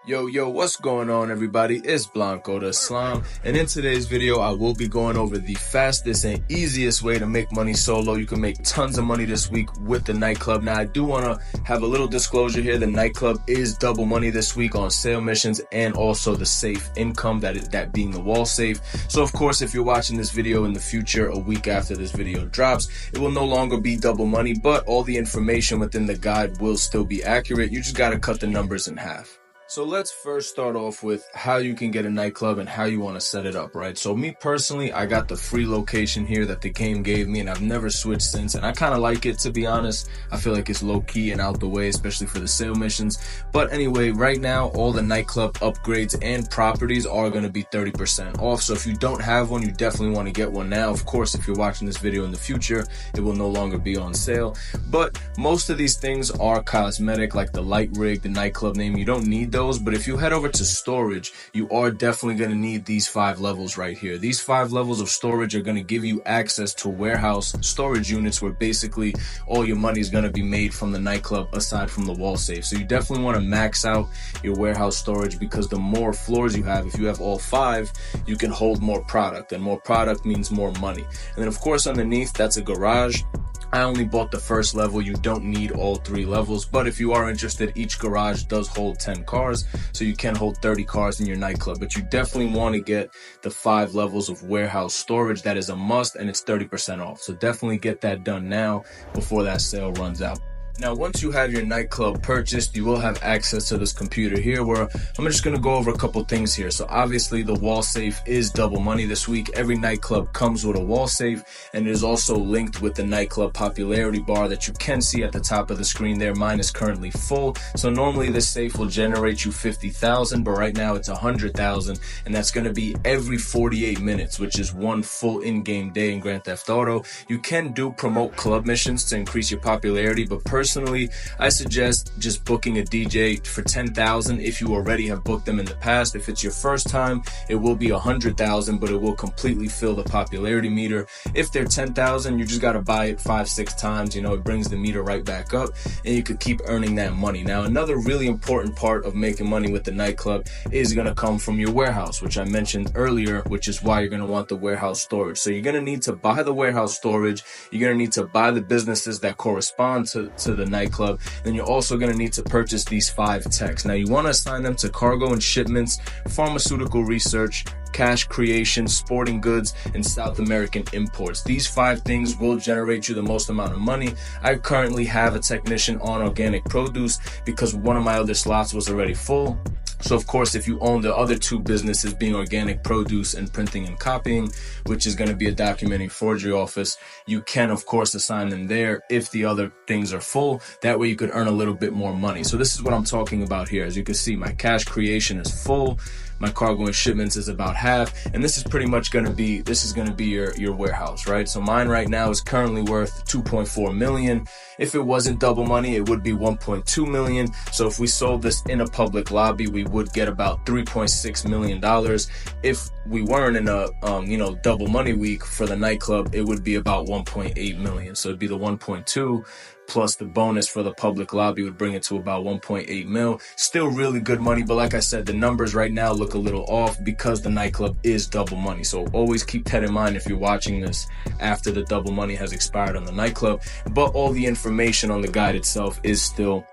Yo, what's going on, everybody? It's Blanco the Islam, and in today's video, I will be going over the fastest and easiest way to make money solo. You can make tons of money this week with the NightClub. Now, I do want to have a little disclosure here. The NightClub is double money this week on sale missions and also the safe income, that being the wall safe. So, of course, if you're watching this video in the future, a week after this video drops, it will no longer be double money, but all the information within the guide will still be accurate. You just got to cut the numbers in half. So let's first start off with how you can get a NightClub and how you want to set it up, right? So me personally, I got the free location here that the game gave me, and I've never switched since, and I kind of like it, to be honest. I feel like it's low-key and out the way, especially for the sale missions. But anyway, right now, all the NightClub upgrades and properties are going to be 30% off. So if you don't have one, you definitely want to get one now. Of course, if you're watching this video in the future, it will no longer be on sale. But most of these things are cosmetic, like the light rig, the NightClub name. You don't need those, but if you head over to storage, you are definitely going to need these 5 levels right here. These 5 levels of storage are going to give you access to warehouse storage units where basically all your money is going to be made from the NightClub aside from the wall safe. So you definitely want to max out your warehouse storage, because the more floors you have, if you have all 5, you can hold more product, and more product means more money. And then of course underneath, that's a garage. I only bought the first level. You don't need all 3 levels, but if you are interested, each garage does hold 10 cars, so you can hold 30 cars in your NightClub. But you definitely want to get the 5 levels of warehouse storage. That is a must, and it's 30% off. So definitely get that done now before that sale runs out. Now, once you have your NightClub purchased, you will have access to this computer here, where I'm just going to go over a couple things here. So obviously the wall safe is double money this week. Every NightClub comes with a wall safe, and it is also linked with the NightClub popularity bar that you can see at the top of the screen there. Mine is currently full. So normally this safe will generate you 50,000, but right now it's 100,000, and that's going to be every 48 minutes, which is one full in-game day in Grand Theft Auto. You can do promote club missions to increase your popularity, but personally, I suggest just booking a DJ for 10,000 if you already have booked them in the past. If it's your first time, it will be 100,000, but it will completely fill the popularity meter. If they're 10,000, you just got to buy it 5-6 times. You know, it brings the meter right back up, and you could keep earning that money. Now, another really important part of making money with the NightClub is going to come from your warehouse, which I mentioned earlier, which is why you're going to want the warehouse storage. So you're going to need to buy the warehouse storage. You're going to need to buy the businesses that correspond to the NightClub. Then you're also going to need to purchase these 5 techs. Now, you want to assign them to cargo and shipments, pharmaceutical research, cash creation, sporting goods, and South American imports. These 5 things will generate you the most amount of money. I currently have a technician on organic produce because one of my other slots was already full. So of course, if you own the other 2 businesses, being organic produce and printing and copying, which is going to be a documenting forgery office, you can of course assign them there if the other things are full. That way you could earn a little bit more money. So this is what I'm talking about here. As you can see, my cash creation is full. My cargo and shipments is about half, and this is pretty much going to be your warehouse, right? So mine right now is currently worth 2.4 million. If it wasn't double money, it would be 1.2 million. So if we sold this in a public lobby, we would get about $3.6 million. If we weren't in a double money week for the NightClub, it would be about 1.8 million. So it'd be the 1.2 plus the bonus for the public lobby would bring it to about 1.8 mil. Still really good money, but like I said, the numbers right now look a little off because the NightClub is double money. So always keep that in mind if you're watching this after the double money has expired on the NightClub. But all the information on the guide itself is still,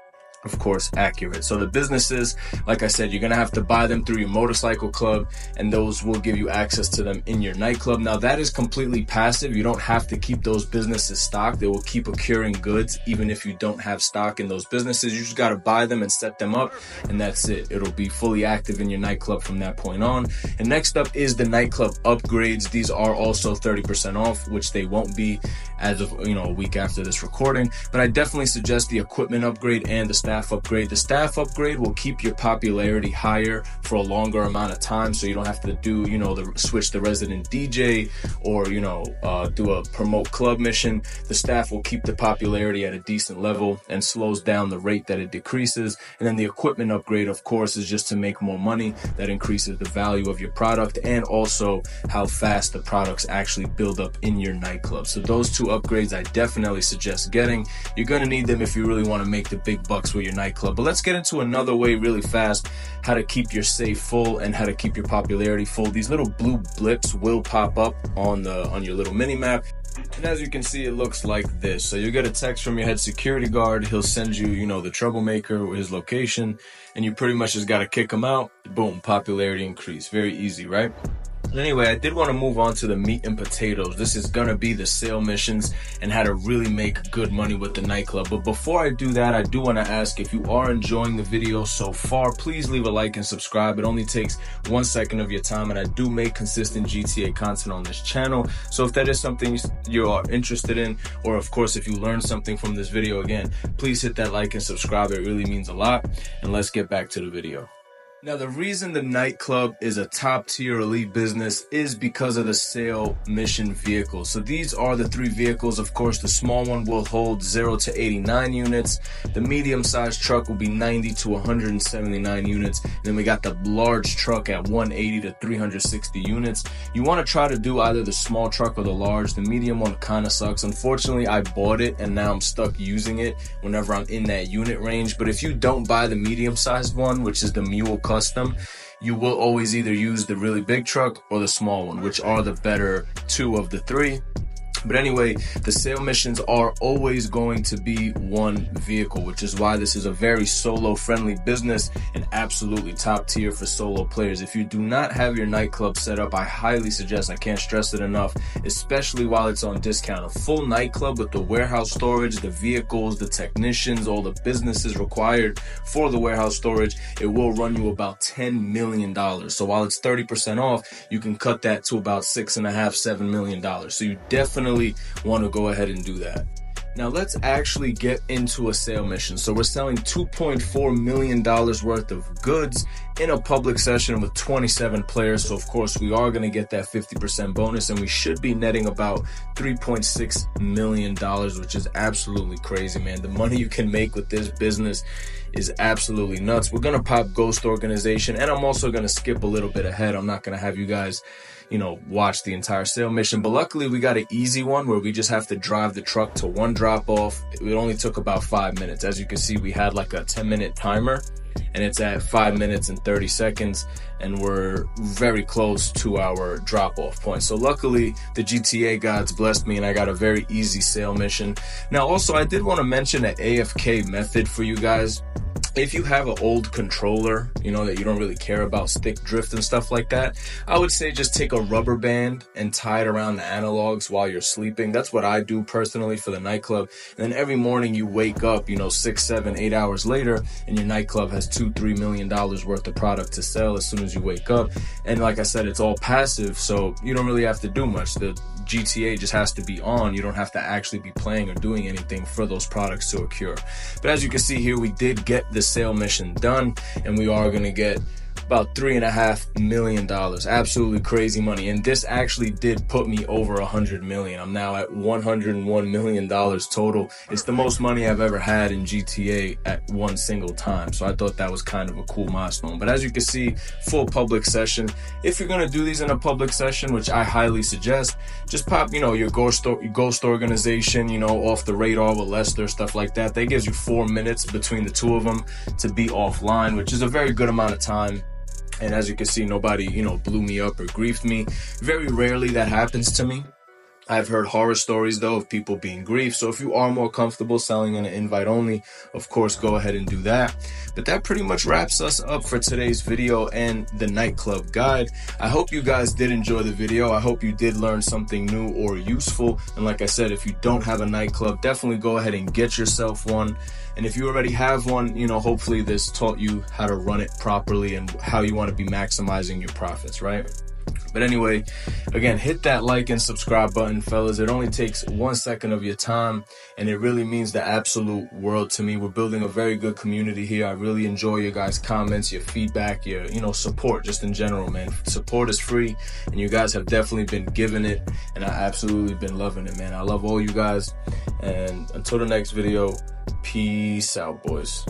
of course, accurate. So the businesses, like I said, you're going to have to buy them through your motorcycle club, and those will give you access to them in your NightClub. Now, that is completely passive. You don't have to keep those businesses stocked. They will keep accruing goods even if you don't have stock in those businesses. You just got to buy them and set them up, and that's it. It'll be fully active in your NightClub from that point on. And next up is the NightClub upgrades. These are also 30% off, which they won't be as of a week after this recording. But I definitely suggest the equipment upgrade and the staff upgrade. The staff upgrade will keep your popularity higher for a longer amount of time, so you don't have to do switch the resident DJ or do a promote club mission. The staff will keep the popularity at a decent level and slows down the rate that it decreases. And then the equipment upgrade, of course, is just to make more money. That increases the value of your product and also how fast the products actually build up in your NightClub. So those 2 upgrades I definitely suggest getting. You're going to need them if you really want to make the big bucks with your nightclub. But let's get into another way really fast, how to keep your safe full and how to keep your popularity full. These little blue blips will pop up on your little mini map. And as you can see, it looks like this. So you get a text from your head security guard. He'll send you, the troublemaker or his location, and you pretty much just got to kick him out. Boom, popularity increase. Very easy, right? But anyway, I did want to move on to the meat and potatoes. This is going to be the sale missions and how to really make good money with the nightclub. But before I do that, I do want to ask, if you are enjoying the video so far, please leave a like and subscribe. It only takes 1 second of your time, and I do make consistent GTA content on this channel. So if that is something you are interested in, or of course, if you learned something from this video, again, please hit that like and subscribe. It really means a lot. And let's get back to the video. Now, the reason the nightclub is a top-tier elite business is because of the sale mission vehicles. So these are the 3 vehicles. Of course, the small one will hold 0 to 89 units. The medium-sized truck will be 90 to 179 units. And then we got the large truck at 180 to 360 units. You want to try to do either the small truck or the large. The medium one kind of sucks. Unfortunately, I bought it and now I'm stuck using it whenever I'm in that unit range. But if you don't buy the medium-sized one, which is the Mule Custom, you will always either use the really big truck or the small one, which are the better 2 of the 3. But anyway, the sale missions are always going to be 1 vehicle, which is why this is a very solo-friendly business and absolutely top tier for solo players. If you do not have your nightclub set up, I highly suggest, I can't stress it enough, especially while it's on discount. A full nightclub with the warehouse storage, the vehicles, the technicians, all the businesses required for the warehouse storage, it will run you about $10 million. So while it's 30% off, you can cut that to about $6.5, $7 million. So you definitely want to go ahead and do that. Now let's actually get into a sale mission. So we're selling $2.4 million worth of goods in a public session with 27 players. So of course we are going to get that 50% bonus, and we should be netting about $3.6 million, which is absolutely crazy, man. The money you can make with this business is absolutely nuts. We're going to pop Ghost Organization, and I'm also going to skip a little bit ahead. I'm not going to have you guys watch the entire sale mission, but luckily we got an easy one where we just have to drive the truck to 1 drop off. It only took about 5 minutes. As you can see, we had like a 10-minute timer, and it's at 5 minutes and 30 seconds, and we're very close to our drop off point. So luckily the GTA gods blessed me and I got a very easy sale mission. Now also, I did want to mention an AFK method for you guys. If you have an old controller, that you don't really care about stick drift and stuff like that, I would say just take a rubber band and tie it around the analogs while you're sleeping. That's what I do personally for the nightclub. And then every morning you wake up, 6, 7, 8 hours later, and your nightclub has $2-3 million worth of product to sell as soon as you wake up. And like I said, it's all passive, so you don't really have to do much. The GTA just has to be on. You don't have to actually be playing or doing anything for those products to occur. But as you can see here, we did get the sale mission done, and we are going to get about $3.5 million. Absolutely crazy money. And this actually did put me over 100 million. I'm now at $101 million total. It's the most money I've ever had in GTA at one single time. So I thought that was kind of a cool milestone. But as you can see, full public session. If you're going to do these in a public session, which I highly suggest, just pop, your Ghost Organization, off the radar with Lester, stuff like that. That gives you 4 minutes between the 2 of them to be offline, which is a very good amount of time. And as you can see, nobody, blew me up or griefed me. Very rarely that happens to me. I've heard horror stories, though, of people being griefed. So if you are more comfortable selling in an invite only, of course, go ahead and do that. But that pretty much wraps us up for today's video and the nightclub guide. I hope you guys did enjoy the video. I hope you did learn something new or useful. And like I said, if you don't have a nightclub, definitely go ahead and get yourself one. And if you already have one, hopefully this taught you how to run it properly and how you want to be maximizing your profits, right? But anyway, again, hit that like and subscribe button, fellas. It only takes 1 second of your time, and it really means the absolute world to me. We're building a very good community here. I really enjoy your guys' comments, your feedback, your, support just in general, man. Support is free, and you guys have definitely been giving it, and I absolutely been loving it, man. I love all you guys, and until the next video, peace out, boys.